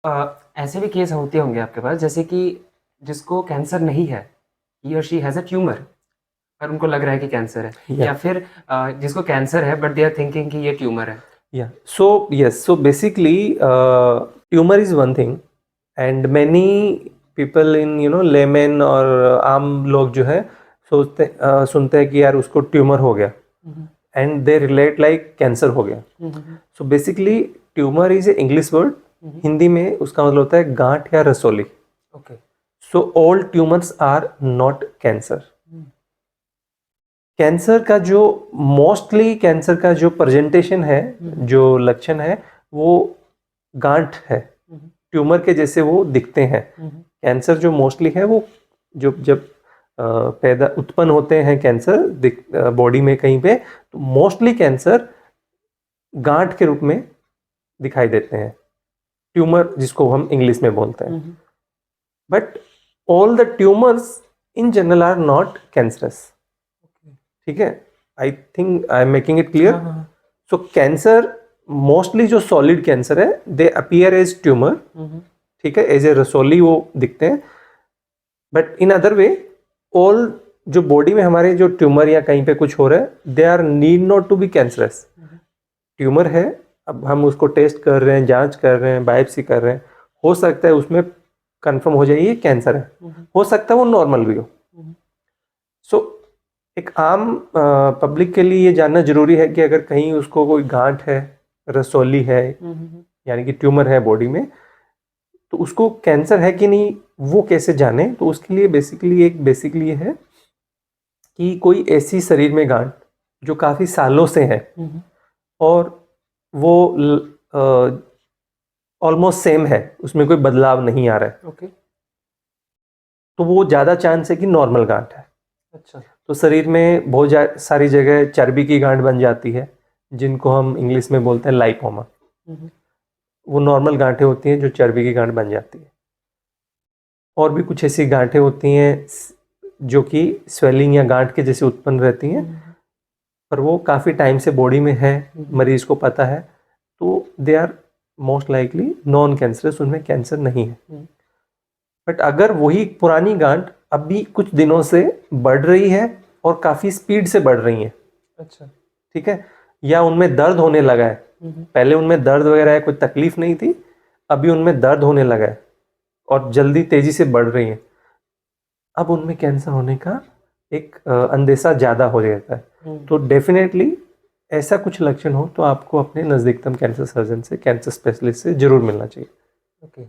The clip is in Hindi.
ऐसे भी केस होते होंगे आपके पास, जैसे कि जिसको कैंसर नहीं है, ही और शी हैज़ अ ट्यूमर, पर उनको लग रहा है कि कैंसर है, Yeah. या फिर जिसको कैंसर है बट दे आर थिंकिंग कि ये ट्यूमर है। Yeah. So yes. So basically, tumor is one thing, and many people in layman और आम लोग जो है सुनते हैं कि यार उसको ट्यूमर हो गया, and they relate like cancer हो गया. So basically tumour is a English word. Hindi में उसका मतलब होता है गांठ या रसोली. Okay. So all tumours are not cancer. Cancer का जो मोस्टली कैंसर का जो प्रेजेंटेशन है, जो लक्षण है, वो गांठ है. ट्यूमर के जैसे वो दिखते हैं. कैंसर जो मोस्टली है वो जो जब पैदा उत्पन्न होते हैं कैंसर बॉडी में कहीं पे, तो मोस्टली कैंसर गांठ के रूप में दिखाई देते हैं. ट्यूमर जिसको हम इंग्लिश में बोलते हैं. But all the tumours in general R not cancerous. ठीक है. I think I am making it clear. So cancer mostly जो सॉलिड कैंसर है दे अपीयर एज ट्यूमर. ठीक है, एज ए रसोली वो दिखते हैं. But in other way all जो बॉडी में हमारे जो ट्यूमर या कहीं पे कुछ हो रहा है, they are need not to be cancerous. Tumour है, अब हम उसको टेस्ट कर रहे हैं, जांच कर रहे हैं, बायोप्सी कर रहे हैं, हो सकता है उसमें कंफर्म हो जाए ये कैंसर है, हो सकता है वो नॉर्मल भी हो. सो एक आम पब्लिक के लिए ये जानना जरूरी है कि अगर कहीं उसको कोई गांठ है, रसौली है, यानी कि ट्यूमर है बॉडी में, तो उसको कैंसर है कि नहीं वो कैसे जाने. तो उसके लिए बेसिकली ये है कि कोई ऐसी शरीर में गांठ जो काफी सालों से है और वो ऑलमोस्ट सेम है, उसमें कोई बदलाव नहीं आ रहा है, ओके। तो वो ज़्यादा चांस है कि नॉर्मल गांठ है. अच्छा। तो शरीर में बहुत सारी जगह चर्बी की गांठ बन जाती है, जिनको हम इंग्लिश में बोलते हैं लाइपोमा. वो नॉर्मल गांठें होती हैं जो चर्बी की गांठ बन जाती है. और भी कुछ ऐसी गांठें होती हैं जो कि स्वेलिंग या गांठ के जैसे उत्पन्न रहती हैं, पर वो काफ़ी टाइम से बॉडी में है, मरीज को पता है, तो they are most likely non cancerous, उनमें कैंसर नहीं है. बट अगर वही पुरानी गांठ अभी कुछ दिनों से बढ़ रही है और काफ़ी स्पीड से बढ़ रही है, अच्छा। ठीक है, या उनमें दर्द होने लगा है, पहले उनमें दर्द वगैरह है, कोई तकलीफ नहीं थी, अभी उनमें दर्द होने लगा है और जल्दी तेजी से बढ़ रही है, अब उनमें कैंसर होने का एक अंदेशा ज़्यादा हो जाता है. तो डेफिनेटली ऐसा कुछ लक्षण हो तो आपको अपने नज़दीकतम कैंसर सर्जन से, कैंसर स्पेशलिस्ट से जरूर मिलना चाहिए. ओके।